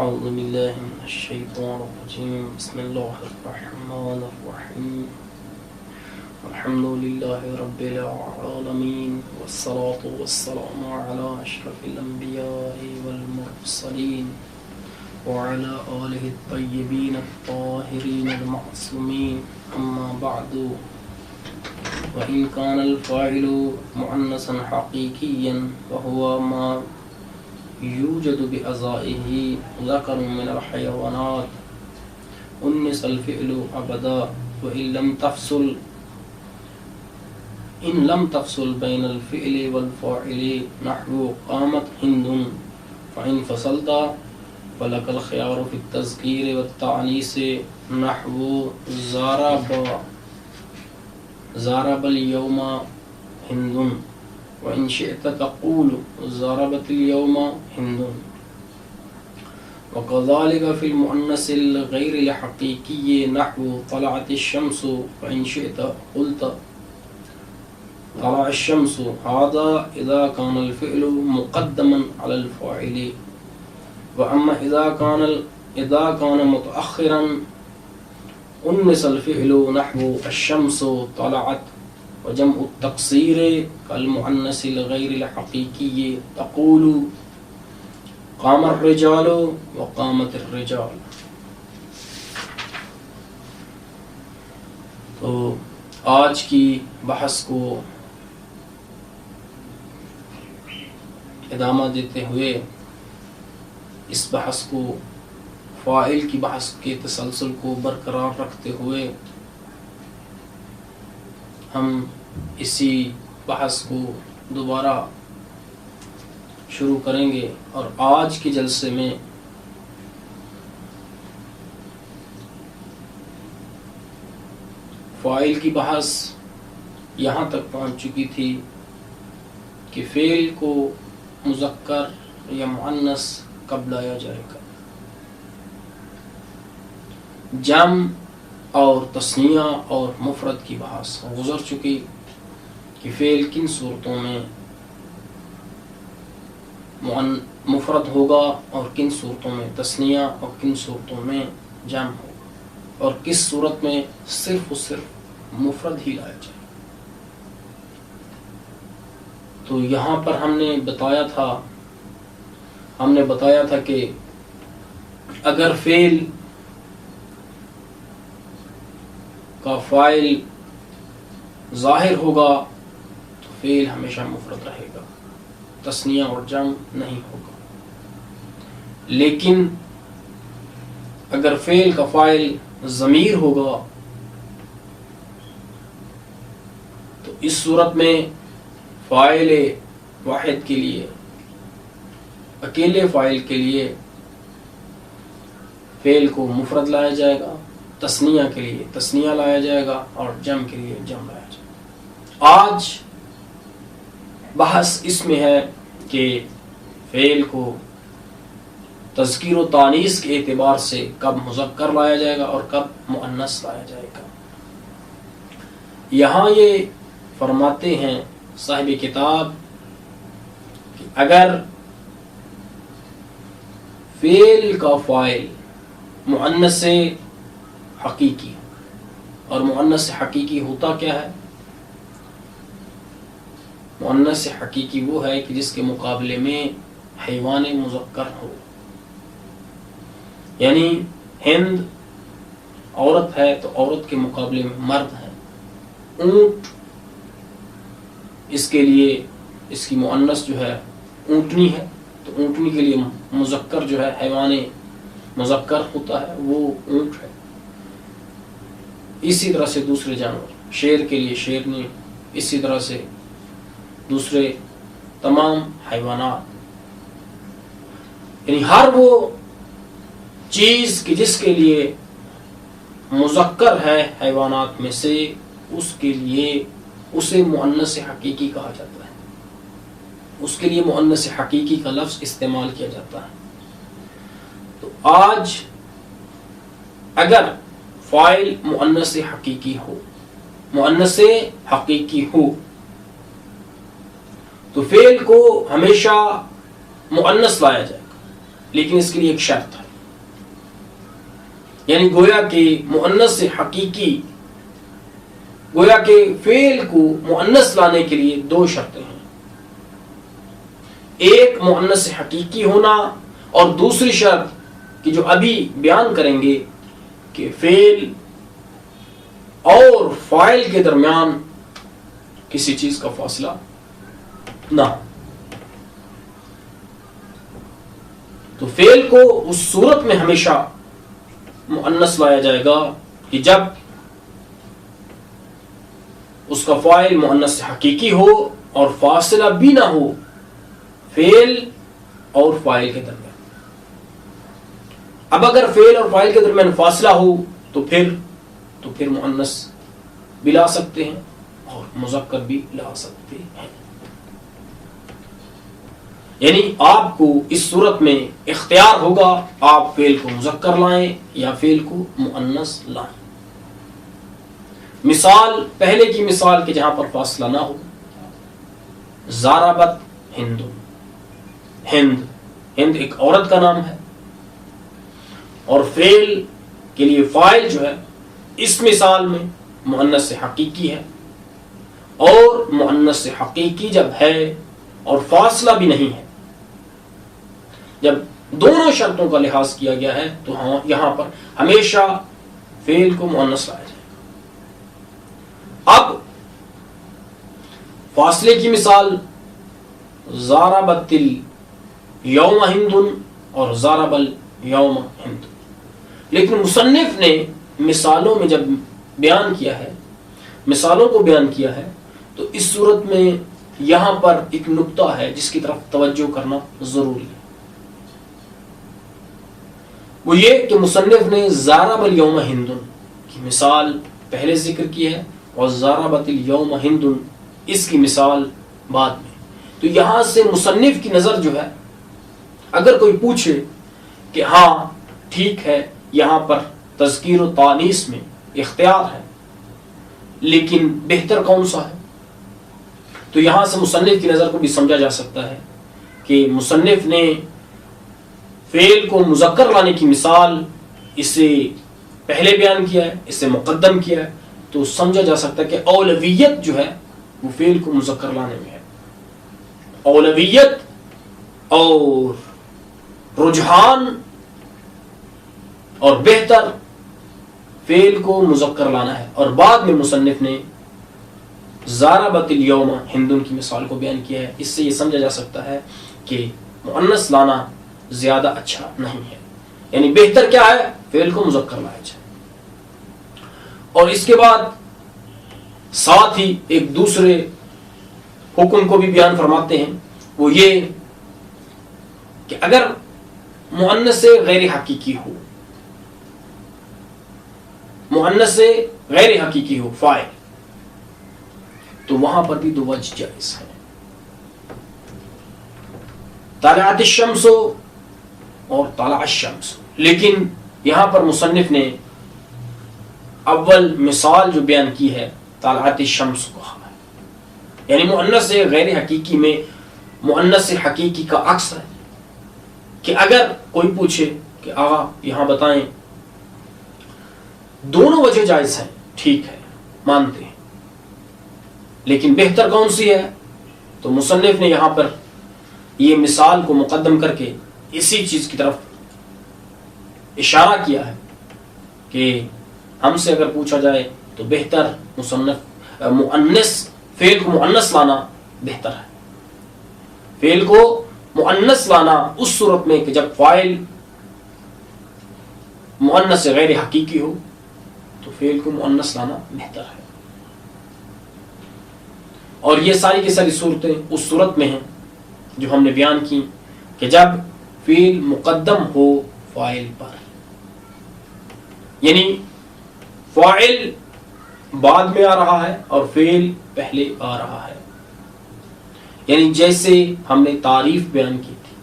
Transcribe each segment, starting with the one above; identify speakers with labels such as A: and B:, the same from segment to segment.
A: اعوذ باللہ من الشیطان الرجیم بسم اللہ الرحمن الرحیم الحمد للہ رب العالمین والصلاة والسلام علی اشرف الانبیاء والمرسلین وعلى آلہ الطیبین الطاہرین المعصومین اما بعد وإن كان الفاعل مؤنثا حقيقيا وهو ما يوجد بأعضائه ذكر من الحيوانات أنث الفعل أبدا وإن لم تفصل بين الفعل والفاعل نحو قامت هند فإن فصلت فلك الخيار في التذكير والتعنيس نحو ضرب اليوم هند وإن شئت تقول ضربت اليوم هند وكذلك في المؤنث الغير الحقيقي نحو طلعت الشمس فإن شئت قلت طلع الشمس هذا إذا كان الفعل مقدما على الفاعل وأما إذا كان متأخرا أنث الفعل نحو الشمس طلعت وجمع التقصير كالمؤنث الغير الحقيقي تقول قام الرجال وقامت الرجال. تو آج کی بحث کو ادامہ دیتے ہوئے اس بحث کو فاعل کی بحث کے تسلسل کو برقرار رکھتے ہوئے ہم اسی بحث کو دوبارہ شروع کریں گے، اور آج کے جلسے میں فاعل کی بحث یہاں تک پہنچ چکی تھی کہ فعل کو مذکر یا مؤنث کب لایا جائے گا، جمع اور تثنیہ اور مفرد کی بحث گزر چکی کہ فعل کن صورتوں میں مفرد ہوگا اور کن صورتوں میں تثنیہ اور کن صورتوں میں جمع ہوگا، اور کس صورت میں صرف و صرف مفرد ہی لایا جائے. تو یہاں پر ہم نے بتایا تھا کہ اگر فعل کا فاعل ظاہر ہوگا تو فعل ہمیشہ مفرد رہے گا، تثنیہ اور جمع نہیں ہوگا. لیکن اگر فعل کا فاعل ضمیر ہوگا تو اس صورت میں فاعل واحد کے لیے، اکیلے فاعل کے لیے فعل کو مفرد لایا جائے گا، تثنیہ کے لیے تثنیہ لایا جائے گا، اور جمع کے لیے جمع لایا جائے گا. آج بحث اس میں ہے کہ فعل کو تذکیر و تانیث کے اعتبار سے کب مذکر لایا جائے گا اور کب مؤنث لایا جائے گا. یہاں یہ فرماتے ہیں صاحب کتاب کہ اگر فعل کا فاعل مؤنث حقیقی، اور مؤنث حقیقی ہوتا کیا ہے؟ مؤنث حقیقی وہ ہے کہ جس کے مقابلے میں حیوان مذکر ہو، یعنی ہند عورت ہے تو عورت کے مقابلے میں مرد ہے. اونٹ اس کے لیے اس کی مؤنث جو ہے اونٹنی ہے، تو اونٹنی کے لیے مذکر جو ہے حیوان مذکر ہوتا ہے وہ اونٹ ہے. اسی طرح سے دوسرے جانور، شیر کے لیے شیرنی، اسی طرح سے دوسرے تمام حیوانات، یعنی ہر وہ چیز کہ جس کے لیے مذکر ہے حیوانات میں سے، اس کے لیے اسے مؤنث حقیقی کہا جاتا ہے، اس کے لیے مؤنث حقیقی کا لفظ استعمال کیا جاتا ہے. تو آج اگر فاعل مؤنث حقیقی ہو تو فعل کو ہمیشہ مؤنث لایا جائے گا، لیکن اس کے لیے ایک شرط ہے. یعنی گویا کہ مؤنث حقیقی، گویا کہ فعل کو مؤنث لانے کے لیے دو شرطیں ہیں، ایک مؤنث حقیقی ہونا اور دوسری شرط کہ جو ابھی بیان کریں گے کہ فعل اور فاعل کے درمیان کسی چیز کا فاصلہ نہ ہو۔ تو فعل کو اس صورت میں ہمیشہ مؤنث لایا جائے گا کہ جب اس کا فاعل مؤنث حقیقی ہو اور فاصلہ بھی نہ ہو فعل اور فاعل کے درمیان۔ اب اگر فعل اور فاعل کے درمیان فاصلہ ہو تو پھر مؤنث بھی لا سکتے ہیں اور مذکر بھی لا سکتے ہیں۔ یعنی آپ کو اس صورت میں اختیار ہوگا، آپ فعل کو مذکر لائیں یا فعل کو مؤنث لائیں۔ مثال، پہلے کی مثال کہ جہاں پر فاصلہ نہ ہو، ضربت ہند، ہند ایک عورت کا نام ہے اور فعل کے لیے فاعل جو ہے اس مثال میں مؤنث حقیقی ہے، اور مؤنث حقیقی جب ہے اور فاصلہ بھی نہیں ہے، جب دونوں شرطوں کا لحاظ کیا گیا ہے تو یہاں پر ہمیشہ فعل کو مؤنث لایا جائے۔ اب فاصلے کی مثال ضربت الیوم ہند اور ضرب الیوم ہند، لیکن مصنف نے مثالوں میں جب بیان کیا ہے، مثالوں کو بیان کیا ہے، تو اس صورت میں یہاں پر ایک نقطہ ہے جس کی طرف توجہ کرنا ضروری ہے، وہ یہ کہ مصنف نے ضرب الیوم ہند کی مثال پہلے ذکر کی ہے اور ضربت الیوم ہند اس کی مثال بعد میں۔ تو یہاں سے مصنف کی نظر جو ہے، اگر کوئی پوچھے کہ ہاں ٹھیک ہے یہاں پر تذکیر و تانیث میں اختیار ہے لیکن بہتر کون سا ہے، تو یہاں سے مصنف کی نظر کو بھی سمجھا جا سکتا ہے کہ مصنف نے فعل کو مذکر لانے کی مثال اسے پہلے بیان کیا ہے، اسے مقدم کیا ہے، تو سمجھا جا سکتا ہے کہ اولویت جو ہے وہ فعل کو مذکر لانے میں ہے، اولویت اور رجحان اور بہتر فعل کو مذکر لانا ہے، اور بعد میں مصنف نے ضربت الیوم ہند کی مثال کو بیان کیا ہے۔ اس سے یہ سمجھا جا سکتا ہے کہ مؤنث لانا زیادہ اچھا نہیں ہے، یعنی بہتر کیا ہے، فعل کو مذکر لایا جائے۔ اور اس کے بعد ساتھ ہی ایک دوسرے حکم کو بھی بیان فرماتے ہیں، وہ یہ کہ اگر مؤنث غیر حقیقی ہو، مؤنث غیر حقیقی ہو فاعل، تو وہاں پر بھی دو وجہ جائز ہے، طلعت الشمس اور طلع الشمس، لیکن یہاں پر مصنف نے اول مثال جو بیان کی ہے طلعت الشمس کو ہے، یعنی مؤنث غیر حقیقی میں مؤنث حقیقی کا عکس ہے، کہ اگر کوئی پوچھے کہ آقا یہاں بتائیں، دونوں وجہ جائز ہیں، ٹھیک ہے مانتے ہیں، لیکن بہتر کون سی ہے، تو مصنف نے یہاں پر یہ مثال کو مقدم کر کے اسی چیز کی طرف اشارہ کیا ہے کہ ہم سے اگر پوچھا جائے تو بہتر مؤنث فعل کو مؤنث لانا بہتر ہے، فعل کو مؤنث لانا اس صورت میں کہ جب فاعل مؤنث غیر حقیقی ہو تو فعل کو مؤنث لانا بہتر ہے، اور یہ ساری کی ساری صورتیں اس صورت میں ہیں جو ہم نے بیان کی کہ جب فعل مقدم ہو فاعل پر، یعنی فاعل بعد میں آ رہا ہے اور فعل پہلے آ رہا ہے، یعنی جیسے ہم نے تعریف بیان کی تھی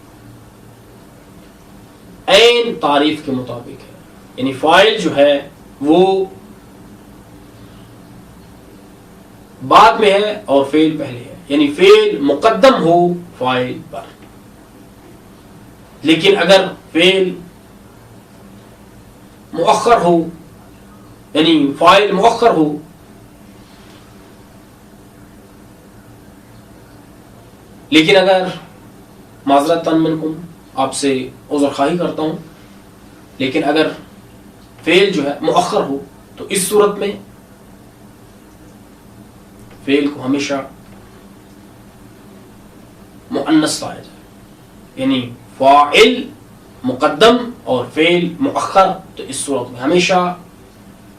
A: عین تعریف کے مطابق ہے، یعنی فاعل جو ہے وہ بعد میں ہے اور فعل پہلے ہے، یعنی فعل مقدم ہو فاعل پر، لیکن اگر فعل مؤخر ہو یعنی فاعل مؤخر ہو، لیکن اگر معذرتاً منکم آپ سے عذر خواہی کرتا ہوں، لیکن اگر فعل جو ہے مؤخر ہو تو اس صورت میں فعل کو ہمیشہ مؤنث لایا جائے، یعنی فاعل مقدم اور فعل مؤخر، تو اس صورت میں ہمیشہ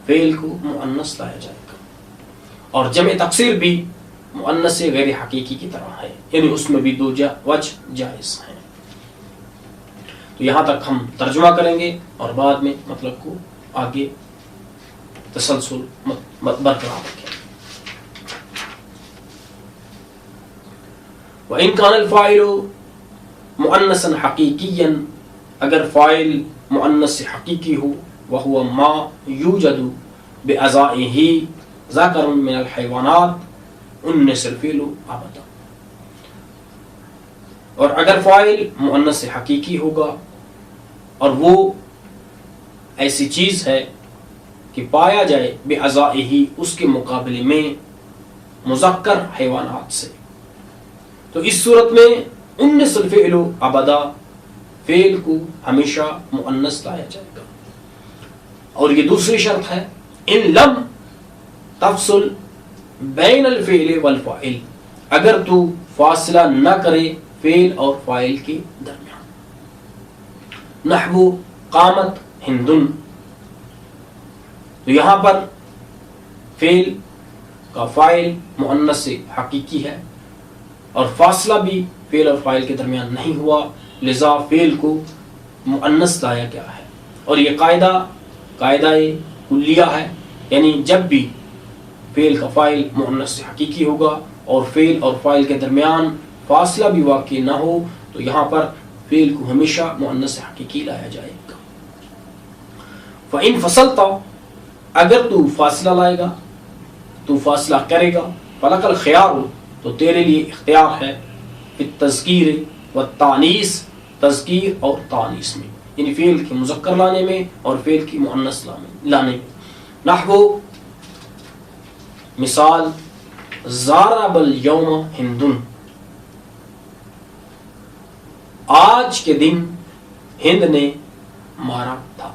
A: فعل کو مؤنث لایا جائے گا۔ اور جمع تقصیر بھی مؤنث غیر حقیقی کی طرح ہے، یعنی اس میں بھی دو وجہ جائز ہیں۔ تو یہاں تک ہم ترجمہ کریں گے اور بعد میں مطلب کو آگے تسلسل برقرار رکھیں۔ وَإِنْ كَانَ الْفَاعِلُ مُؤَنَّثًا حَقِيقِيًّا، اگر فاعل مؤنث حقیقی ہو، وَهُوَ مَا يُوجَدُ بِأَعْضَائِهِ ذَكَرٌ مِنَ الْحَيْوَانَاتِ أُنِّثَ الْفِعْلُ أَبَدًا، اور اگر فاعل مؤنث حقیقی ہوگا اور وہ ایسی چیز ہے کہ پایا جائے بِأَعْضَائِهِ اس کے مقابلے میں مذکر حیوانات سے، تو اس صورت میں انس الفعل ابدا، فعل کو ہمیشہ مؤنث لایا جائے گا۔ اور یہ دوسری شرط ہے ان لم تفصل بین الفعل والفاعل، اگر تو فاصلہ نہ کرے فعل اور فاعل کے درمیان۔ نحو قامت ہندن، تو یہاں پر فعل کا فاعل مؤنث حقیقی ہے اور فاصلہ بھی فعل اور فاعل کے درمیان نہیں ہوا، لذا فعل کو مؤنث لایا گیا ہے۔ اور یہ قاعدہ کلیہ ہے، یعنی جب بھی فعل کا فاعل مؤنث حقیقی ہوگا اور فعل اور فاعل کے درمیان فاصلہ بھی واقع نہ ہو تو یہاں پر فعل کو ہمیشہ مؤنث حقیقی لایا جائے گا۔ فَإِن فَصَلْتَ، اگر تو فاصلہ لائے گا، تو فاصلہ کرے گا، فَلَكَ الْخِيَارُ، تو تیرے لیے اختیار ہے، فی التذکیر والتانیث، تذکیر اور تانیث میں، یعنی فعل کی مذکر لانے میں اور فعل کی مؤنث لانے میں۔ نحو مثال ضارب الیوم ہندن، آج کے دن ہند نے مارا تھا۔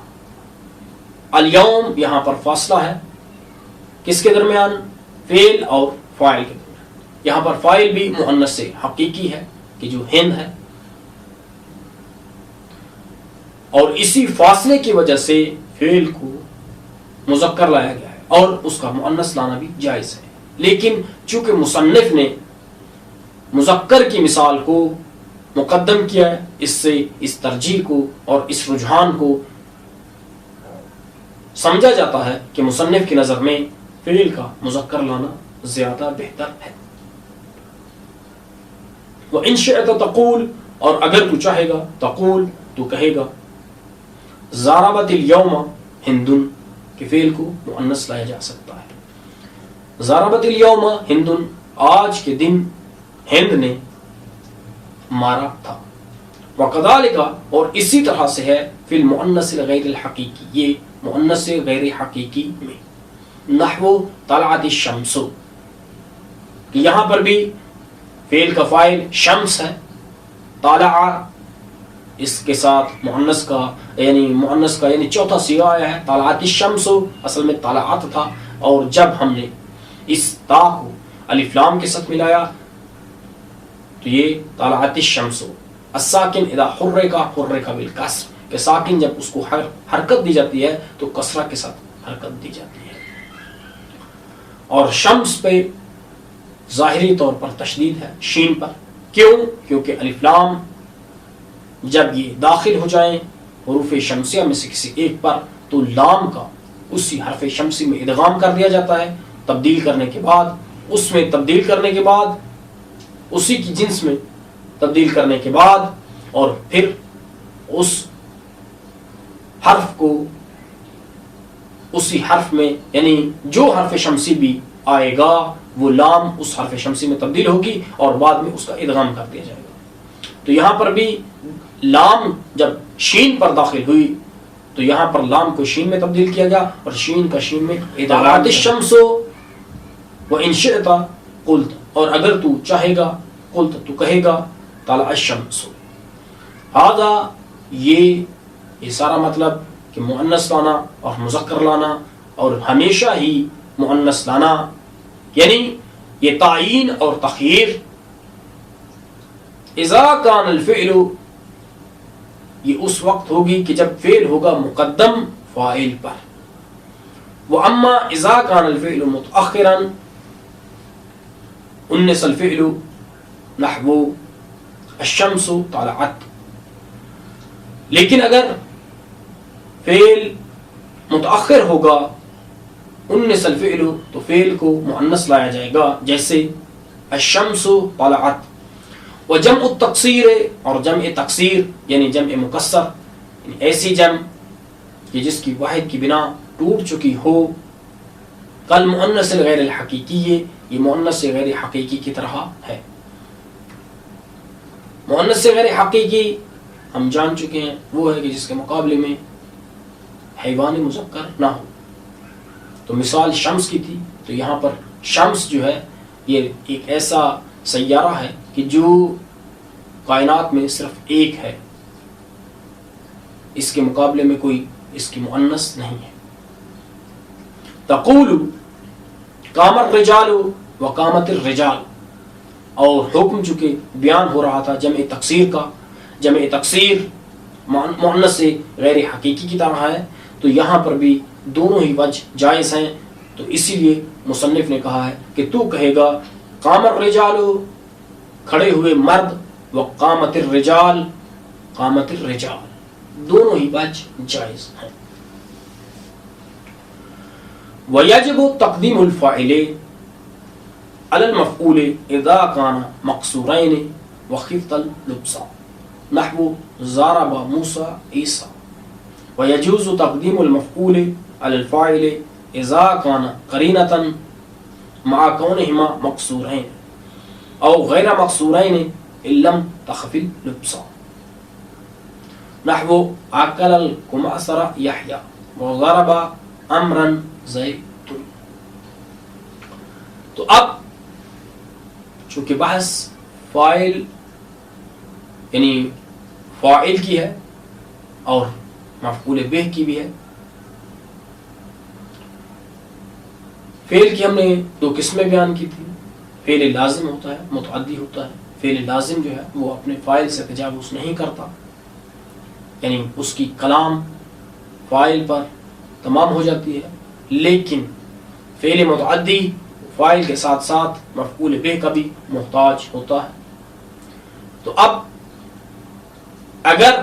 A: الیوم یہاں پر فاصلہ ہے، کس کے درمیان؟ فعل اور فاعل کے درمیان۔ یہاں پر فاعل بھی مؤنث حقیقی ہے کہ جو ہند ہے، اور اسی فاصلے کی وجہ سے فعل کو مذکر لایا گیا ہے اور اس کا مؤنث لانا بھی جائز ہے، لیکن چونکہ مصنف نے مذکر کی مثال کو مقدم کیا ہے، اس سے اس ترجیح کو اور اس رجحان کو سمجھا جاتا ہے کہ مصنف کی نظر میں فعل کا مذکر لانا زیادہ بہتر ہے۔ وَإِن شِئْتَ تَقُولُ، اور اگر تو چاہے گا، تقول تو کہے گا، ضاربت الیوم ہندن، کہ فعل کو مؤنث لایا جا سکتا ہے۔ ضاربت الیوم ہندن، آج کے دن ہند نے مارا تھا۔ وَكَذَلِكَ، اور اسی طرح سے ہے، فی المؤنث الغیر الحقیقی، یہ مؤنث غیر حقیقی میں۔ نحو طلعت الشمس، کہ یہاں پر بھی فعل کا فاعل شمس ہے، طالع اس کے ساتھ مؤنث کا یعنی چوتھا صیغہ آیا ہے، طلعت الشمس، اصل میں طلعت تھا، اور جب ہم نے اس تا کو الف لام کے ساتھ ملایا تو یہ طلعت الشمس۔ الساکن اذا حرک بالکسر، کہ ساکن جب اس کو حرکت دی جاتی ہے تو کسرہ کے ساتھ حرکت دی جاتی ہے۔ اور شمس پہ ظاہری طور پر تشدید ہے، شین پر، کیوں؟ کیونکہ الف لام جب یہ داخل ہو جائیں حروف شمسیہ میں سے کسی ایک پر تو لام کا اسی حرف شمسی میں ادغام کر دیا جاتا ہے، تبدیل کرنے کے بعد، اس میں تبدیل کرنے کے بعد، اسی کی جنس میں تبدیل کرنے کے بعد، اور پھر اس حرف کو اسی حرف میں، یعنی جو حرف شمسی بھی آئے گا وہ لام اس حرف شمسی میں تبدیل ہوگی اور بعد میں اس کا ادغام کر دیا جائے گا۔ تو یہاں پر بھی لام جب شین پر داخل ہوئی تو یہاں پر لام کو شین میں تبدیل کیا گیا اور شین کا شین میں طلعت الشمس وان شئت قلت، اور اگر تو چاہے گا قلت تو کہے گا طلع الشمس. ہذا یہ سارا مطلب کہ مؤنث لانا اور مذکر لانا اور ہمیشہ ہی مؤنث لانا، یعنی یہ تعیین اور تخییر. اذا کان الفعل، یہ اس وقت ہوگی کہ جب فعل ہوگا مقدم فاعل پر. واما اذا کان الفعل متأخرا انس الفعل نحو الشمس طلعت. لیکن اگر فعل متأخر ہوگا انس الفعل تو فعل کو مؤنث لایا جائے گا، جیسے الشمس طلعت. وجمع التقصیر، اور جمع تقصیر یعنی جمع مکسر، یعنی ایسی جمع کہ جس کی واحد کی بنا ٹوٹ چکی ہو. کل مؤنث غیر الحقیقی، یہ مؤنث غیر حقیقی کی طرح ہے. مؤنث غیر حقیقی ہم جان چکے ہیں وہ ہے کہ جس کے مقابلے میں حیوان مذکر نہ ہو. تو مثال شمس کی تھی، تو یہاں پر شمس جو ہے یہ ایک ایسا سیارہ ہے کہ جو کائنات میں صرف ایک ہے، اس کے مقابلے میں کوئی اس کی مؤنث نہیں ہے. تقول قام الرجال وقامت الرجال، اور حکم چونکہ بیان ہو رہا تھا جمع تکسیر کا، جمع تکسیر مؤنث غیر حقیقی کی طرح ہے، تو یہاں پر بھی دونوں ہی وجہ جائز ہیں. تو اسی لیے مصنف نے کہا ہے کہ تو کہے گا قام الرجال، کھڑے ہوئے مرد، وقامت الرجال، قامت الرجال، دونوں ہی وجہ جائز ہیں. ويجب تقديم الفاعل على المفعول اذا كان مقصورين وخفت اللبس نحو ضرب موسى عيسى. ويجوز تقديم المفعول على الفاعل اذا كان قرينة مع كونهما مقصورين او غير مقصورين ان لم تخف اللبس نحو اكل الكمثرى يحيى وضرب امرا زید. تو اب چونکہ بحث فاعل یعنی فاعل کی ہے اور مفعول بہ کی بھی ہے. فعل کی ہم نے دو قسمیں بیان کی تھی. فعل لازم ہوتا ہے، متعدی ہوتا ہے. فعل لازم جو ہے وہ اپنے فاعل سے تجاوز نہیں کرتا، یعنی اس کی کلام فاعل پر تمام ہو جاتی ہے. لیکن فعل متعدی فاعل کے ساتھ ساتھ مفعول بہ کا بھی محتاج ہوتا ہے. تو اب اگر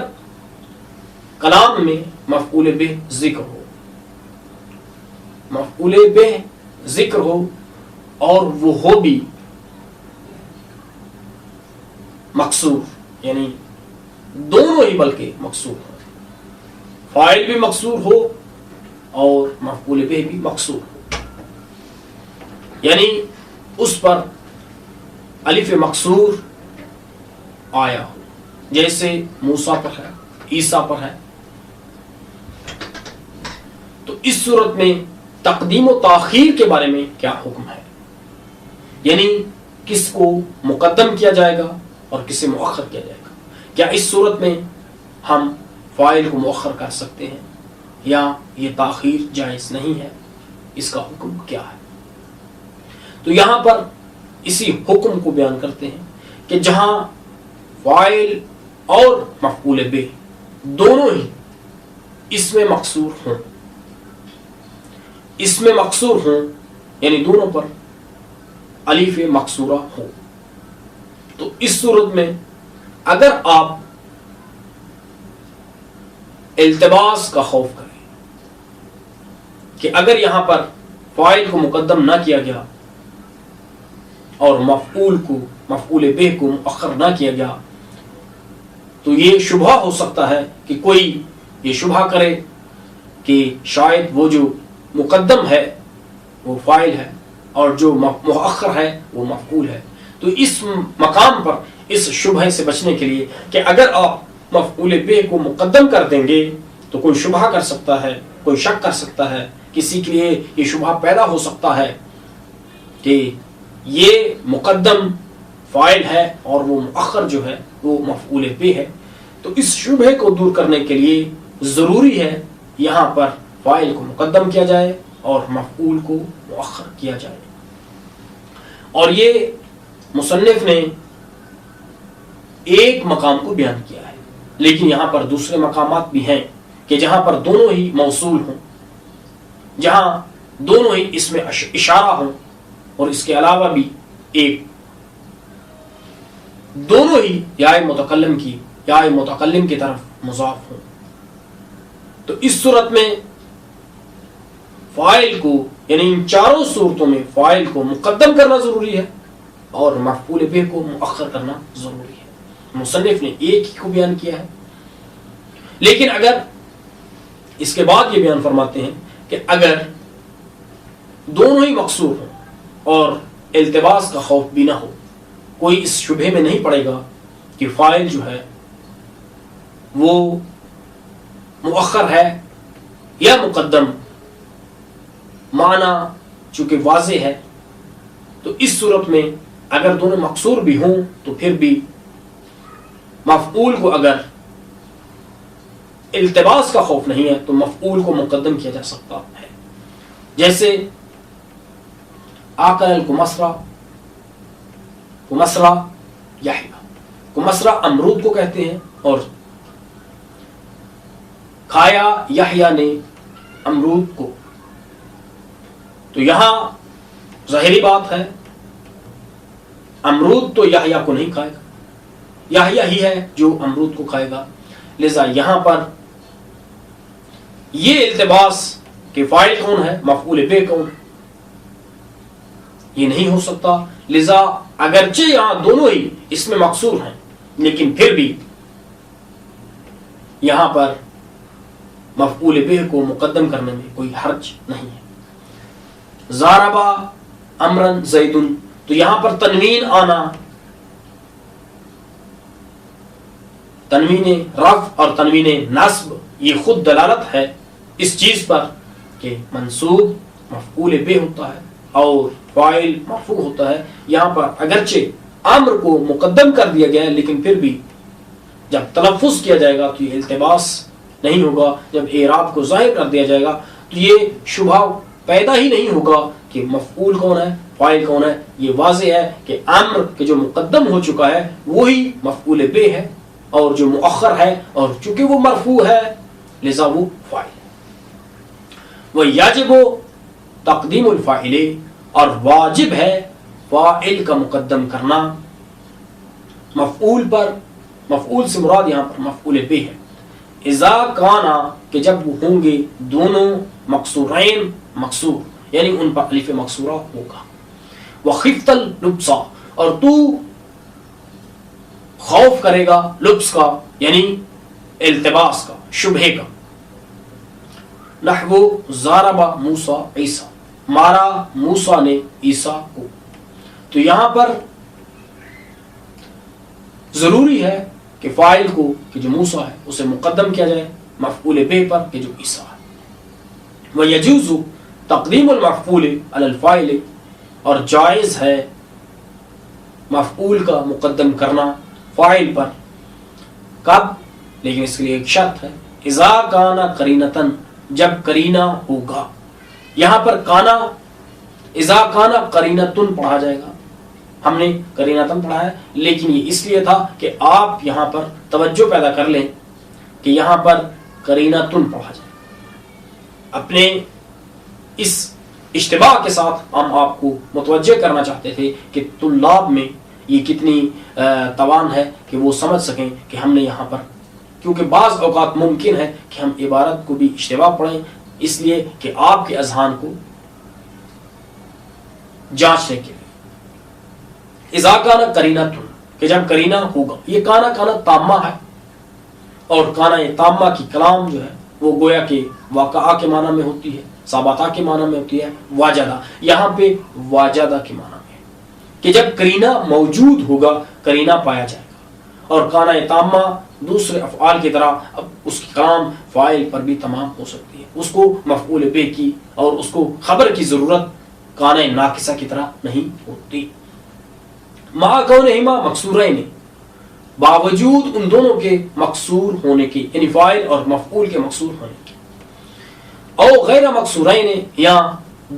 A: کلام میں مفعول بہ ذکر ہو، مفعول بہ ذکر ہو اور وہ ہو بھی مقصور، یعنی دونوں ہی بلکہ مقصور ہو، فاعل بھی مقصور ہو اور مفعول بہ بھی مقصور ہو، یعنی اس پر الف مقصور آیا ہو، جیسے موسیٰ پر ہے، عیسیٰ پر ہے. تو اس صورت میں تقدیم و تاخیر کے بارے میں کیا حکم ہے، یعنی کس کو مقدم کیا جائے گا اور کسے مؤخر کیا جائے گا. کیا اس صورت میں ہم فاعل کو مؤخر کر سکتے ہیں یا یہ تاخیر جائز نہیں ہے، اس کا حکم کیا ہے. تو یہاں پر اسی حکم کو بیان کرتے ہیں کہ جہاں فاعل اور مفعول بہ دونوں ہی اس میں مقصور ہوں، اس میں مقصور ہوں یعنی دونوں پر الف مقصورہ ہو، تو اس صورت میں اگر آپ التباس کا خوف کریں کہ اگر یہاں پر فاعل کو مقدم نہ کیا گیا اور مفعول بہ کو مؤخر نہ کیا گیا، تو یہ شبہ ہو سکتا ہے کہ کوئی یہ شبہ کرے کہ شاید وہ جو مقدم ہے وہ فاعل ہے اور جو مؤخر ہے وہ مفعول ہے. تو اس مقام پر اس شبہ سے بچنے کے لیے کہ اگر آپ مفعول بہ کو مقدم کر دیں گے تو کوئی شبہ کر سکتا ہے، کوئی شک کر سکتا ہے، کسی کے لیے یہ شبہ پیدا ہو سکتا ہے کہ یہ مقدم فاعل ہے اور وہ مؤخر جو ہے وہ مفعول بہ ہے. تو اس شبہ کو دور کرنے کے لیے ضروری ہے یہاں پر فاعل کو مقدم کیا جائے اور مفعول کو مؤخر کیا جائے. اور یہ مصنف نے ایک مقام کو بیان کیا ہے، لیکن یہاں پر دوسرے مقامات بھی ہیں کہ جہاں پر دونوں ہی موصول ہوں، جہاں دونوں ہی اس میں اشارہ ہوں، اور اس کے علاوہ بھی ایک دونوں ہی یا متکلم کی یا متکلم کی طرف مضاف ہوں. تو اس صورت میں فاعل کو یعنی ان چاروں صورتوں میں فاعل کو مقدم کرنا ضروری ہے اور مفعول بہ کو مؤخر کرنا ضروری ہے. مصنف نے ایک ہی کو بیان کیا ہے، لیکن اگر اس کے بعد یہ بیان فرماتے ہیں کہ اگر دونوں ہی مقصور ہوں اور التباس کا خوف بھی نہ ہو، کوئی اس شبہے میں نہیں پڑے گا کہ فاعل جو ہے وہ مؤخر ہے یا مقدم، معنی چونکہ واضح ہے، تو اس صورت میں اگر دونوں مقصور بھی ہوں تو پھر بھی مفعول کو اگر التباس کا خوف نہیں ہے تو مفعول کو مقدم کیا جا سکتا ہے. جیسے آکل الکمثرہ، کمثرہ یحییٰ، کمثرہ امرود کو کہتے ہیں اور کھایا یحییٰ نے امرود کو. تو یہاں ظاہری بات ہے امرود تو یحییٰ کو نہیں کھائے گا، یحییٰ ہی ہے جو امرود کو کھائے گا. لذا یہاں پر یہ التباس کہ فاعل کون ہے مفعول بہ کون یہ نہیں ہو سکتا. لذا اگرچہ یہاں دونوں ہی اس میں مقصور ہیں لیکن پھر بھی یہاں پر مفعول بہ کو مقدم کرنے میں کوئی حرج نہیں ہے. ضاربا امرن زیدن، تو یہاں پر تنوین آنا، تنوین رفع اور تنوین نصب، یہ خود دلالت ہے اس چیز پر کہ منصوب مفعول بہ ہوتا ہے اور فاعل مرفوع ہوتا ہے. یہاں پر اگرچہ امر کو مقدم کر دیا گیا ہے لیکن پھر بھی جب تلفظ کیا جائے گا تو یہ التباس نہیں ہوگا. جب اعراب کو ظاہر کر دیا جائے گا تو یہ شبہ پیدا ہی نہیں ہوگا کہ مفعول کون ہے فاعل کون ہے. یہ واضح ہے کہ امر کے جو مقدم ہو چکا ہے وہی مفعول بہ ہے اور جو مؤخر ہے اور چونکہ وہ مرفوع ہے لذا وہ فاعل ہے. وَيَجِبُ تقدیم الفاعل، اور واجب ہے فاعل کا مقدم کرنا مفعول پر. مفعول سے مراد یہاں پر مفعول بہ ہے. اذا کانا، کہ جب وہ ہوں گے دونوں مقصورین مقصور، یعنی ان پر الف مقصورہ ہوگا. وخفت اللبس، اور تو خوف کرے گا لبس کا یعنی التباس کا، شبہے کا. نحو ضارب موسیٰ عیسیٰ، مارا موسیٰ نے عیسیٰ کو. تو یہاں پر ضروری ہے کہ فاعل کو کہ جو موسیٰ ہے اسے مقدم کیا جائے مفعول بہ پر کہ جو عیسیٰ ہے. وَيَجُوزُ تقدیم المفعول علی الفاعل، اور جائز ہے مفعول کا مقدم کرنا فاعل پر. کب؟ لیکن اس کے لیے ایک شرط ہے. اذا کان قرینتن، جب قرینہ ہوگا. یہاں پر کانا اذا کان قرینتن پڑھا جائے گا، ہم نے قرینتن پڑھا ہے لیکن یہ اس لیے تھا کہ آپ یہاں پر توجہ پیدا کر لیں کہ یہاں پر قرینتن پڑھا جائے. اپنے اس اشتباہ کے ساتھ ہم آپ کو متوجہ کرنا چاہتے تھے کہ طلاب میں یہ کتنی توان ہے کہ وہ سمجھ سکیں کہ ہم نے یہاں پر، کیونکہ بعض اوقات ممکن ہے کہ ہم عبارت کو بھی اشتباہ پڑھیں، اس لیے کہ آپ کے اذہان کو جانچنے کے لیے. اذا کان قرینتن، کہ جب قرینہ ہوگا. یہ کانا تامہ ہے اور کانا یہ تامہ کی کلام جو ہے وہ گویا کہ واقعہ کے معنی میں ہوتی ہے، ثابتہ کے معنی میں ہوتی ہے. واجدہ، یہاں پہ واجدہ کے معنی میں کہ جب قرینہ موجود ہوگا قرینہ پایا جائے گا. اور کانا تامہ دوسرے افعال کی طرح اب اس کی کام فاعل پر بھی تمام ہو سکتی ہے، اس کو مفعول بہ کی اور اس کو خبر کی ضرورت کانا ناقصہ کی طرح نہیں ہوتی۔ مع کونہما مکسورین، باوجود ان دونوں کے مکسور ہونے کی، یعنی فاعل اور مفعول کے مکسور ہونے کی، او غیر مکسورین، یا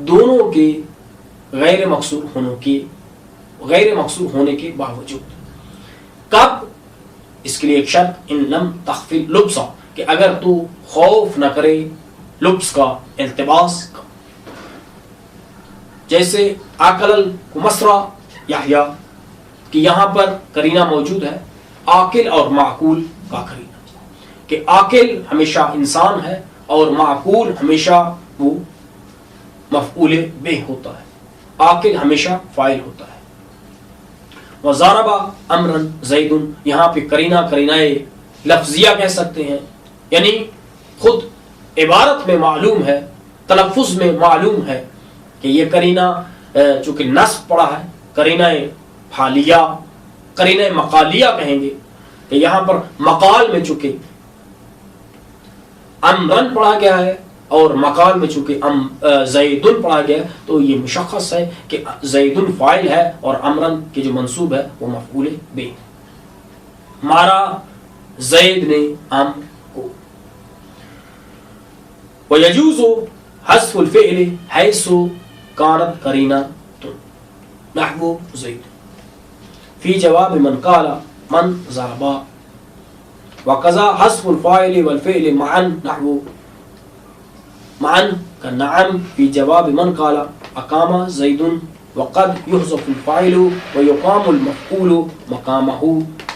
A: دونوں کے غیر مکسور ہونے کے باوجود۔ کب؟ اس کے لیے ایک شرط، ان لم تخفل لبسا، کہ اگر تو خوف نہ کرے لبس کا، التباس کا، جیسے عاقل کو مسرا یحییٰ کہ یہاں پر قرینہ موجود ہے عاقل اور معقول کا قرینہ، کہ عاقل ہمیشہ انسان ہے اور معقول ہمیشہ وہ مفعول بہ ہوتا ہے، عاقل ہمیشہ فاعل ہوتا ہے۔ وضرب امرا زید، یہاں پہ قرینہ لفظیہ کہہ سکتے ہیں، یعنی خود عبارت میں معلوم ہے، تلفظ میں معلوم ہے کہ یہ قرینہ چونکہ نصب پڑا ہے، قرینہ حالیہ، قرینہ مقالیہ کہیں گے کہ یہاں پر مقال میں چونکہ امرن پڑھا گیا ہے اور مقال میں چونکہ زیدن پڑھا گیا ہے، تو یہ مشخص ہے کہ زیدن فاعل ہے اور امرن کی جو منصوب ہے وہ مفعول بہ۔ مارا زید نے ام کو۔ ويجوز حذف الفعل حيث كانت قرينة نحو زيد في جواب من قال من ضربا، وكذا حذف الفاعل والفعل معا نحو معا كالنعم في جواب من قال أقام زيد، وقد يحذف الفاعل ويقام المفعول مقامه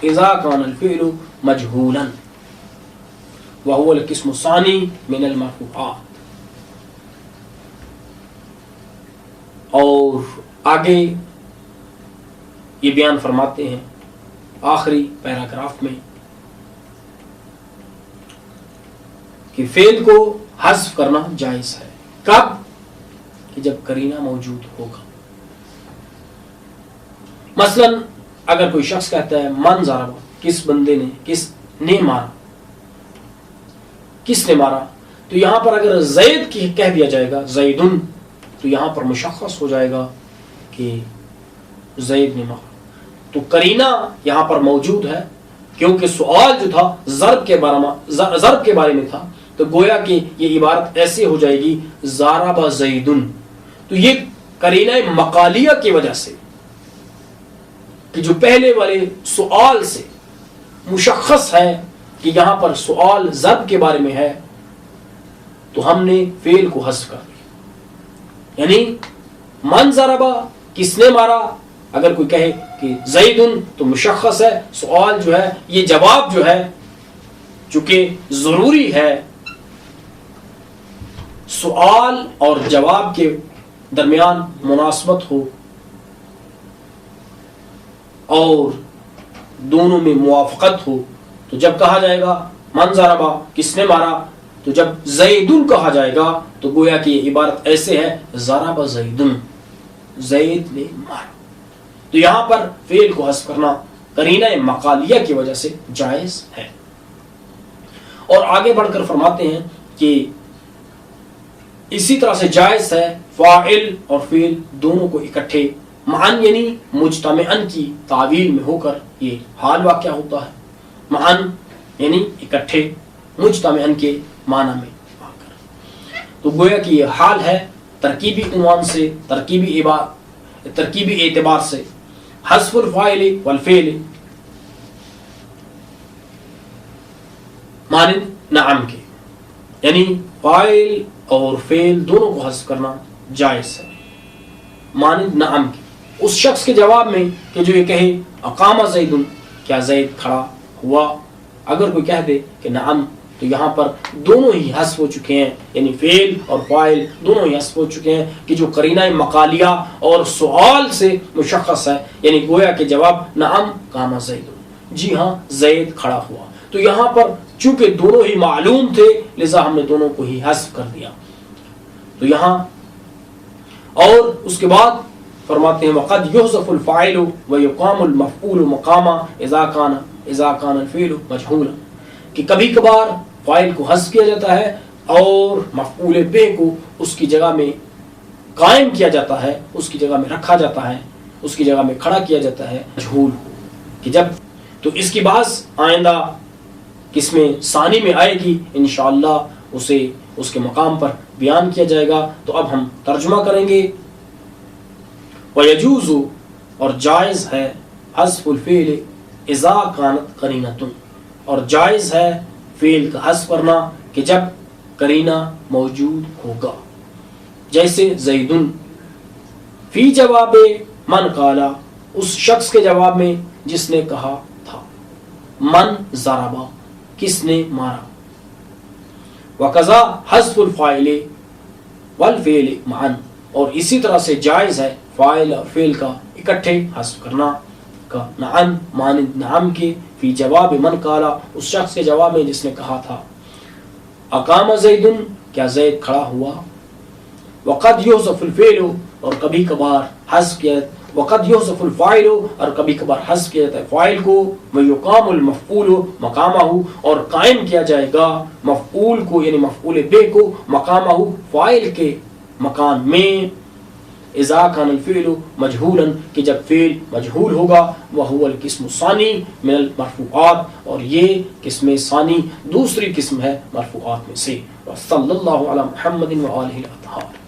A: إذا كان الفعل مجهولا وهو القسم الثاني من المرفوعات۔ اور آگے یہ بیان فرماتے ہیں آخری پیراگراف میں کہ فعل کو حذف کرنا جائز ہے۔ کب؟ کہ جب قرینہ موجود ہوگا۔ مثلا اگر کوئی شخص کہتا ہے من ضرب، کس بندے نے، کس نے مارا، کس نے مارا، تو یہاں پر اگر زید کی کہہ دیا جائے گا زیدن، تو یہاں پر مشخص ہو جائے گا کہ زید نے مارا، تو قرینہ یہاں پر موجود ہے، کیونکہ سوال جو تھا ضرب کے بارے میں تھا، تو گویا کہ یہ عبارت ایسے ہو جائے گی ضرب زیدن، تو یہ قرینہ مقالیہ کی وجہ سے کہ جو پہلے والے سوال سے مشخص ہے کہ یہاں پر سوال ضرب کے بارے میں ہے، تو ہم نے فعل کو حذف کر دیا، یعنی من ضربا، کس نے مارا، اگر کوئی کہے کہ زیدن تو مشخص ہے، سوال جو ہے یہ جواب جو ہے چونکہ ضروری ہے، سوال اور جواب کے درمیان مناسبت ہو اور دونوں میں موافقت ہو، تو جب کہا جائے گا من ضربا، کس نے مارا، تو جب زیدن کہا جائے گا تو گویا کہ یہ عبارت ایسے ہے ضرب زیدن، زید نے مارا، تو یہاں پر فعل کو حذف کرنا قرینہ مقالیہ کی وجہ سے جائز ہے۔ اور آگے بڑھ کر فرماتے ہیں کہ اسی طرح سے جائز ہے فاعل اور فعل دونوں کو اکٹھے معن یعنی مجتمعن کی تعویل میں ہو کر، یہ حال واقعہ ہوتا ہے، معن یعنی اکٹھے، مجتمعن کے معنی میں آ کر، تو گویا کہ یہ حال ہے ترکیبی عنوان سے، ترکیبی اعتبار سے، حذف الفاعل والفعل مانند نعم کے، یعنی فاعل اور فعل دونوں کو حذف کرنا جائز ہے مانند نعم کے، اس شخص کے جواب میں کہ جو یہ کہے اقام زید، کیا زید کھڑا ہوا، اگر کوئی کہہ دے کہ نعم، تو یہاں پر دونوں ہی حذف ہو چکے ہیں، یعنی فعل اور فاعل دونوں ہی حذف ہو چکے ہیں کہ جو قرینہ مقالیہ اور سوال سے مشخص ہے، یعنی گویا کہ جواب نعم قام زید، جی ہاں زید کھڑا ہوا، تو یہاں پر چونکہ دونوں ہی معلوم تھے لذا ہم نے دونوں کو ہی حذف کر دیا، تو یہاں اور اس کے بعد فرماتے ہیں وقد يحذف الفاعل ويقام المفعول مقاما اذا کان الفعل مجہولا، کہ کبھی کبھار فاعل کو حذف کیا جاتا ہے اور مفعول بہ کو اس کی جگہ میں قائم کیا جاتا ہے، اس کی جگہ میں رکھا جاتا ہے، اس کی جگہ میں کھڑا کیا جاتا ہے مجہول کہ جب، تو اس کی بعض آئندہ قسم ثانی میں آئے گی انشاءاللہ، اسے اس کے مقام پر بیان کیا جائے گا۔ تو اب ہم ترجمہ کریں گے۔ وَيَجُوزُ، اور جائز ہے، حذف الفعل اذا کانت قرینۃ، اور جائز ہے فعل کا حذف کرنا کہ جب قرینہ موجود ہوگا، جیسے زیدن فی جواب من قالا، اس شخص کے جواب میں جس نے کہا تھا، من ضربا، کس نے مارا، وقضا حذف الفاعل والفعل معا، اور اسی طرح سے جائز ہے فاعل اور فعل کا اکٹھے حذف کرنا کا، نعم مانند نعم کے، فی جواب من قالا، اس شخص کے جواب میں جس نے کہا تھا، اقام زیدن، کیا زید کھڑا ہوا، وقد یحذف الفعل، اور کبھی کبھار حذف کیا، وقد یحذف الفاعل، اور کبھی کبھار حذف کیا جاتا ہے فاعل کو، ویقام المفعول مقامہ، اور قائم کیا جائے گا مفعول کو یعنی مفعول بہ کو، مقامہ فاعل کے مکان میں، اذا کان الفعل مجہولا، کہ جب فعل مجہول ہوگا، وہو القسم الثانی من المرفوعات، اور یہ قسم ثانی دوسری قسم ہے مرفوعات میں سے۔ وصلی اللہ علی محمد وآلہ الاطہار۔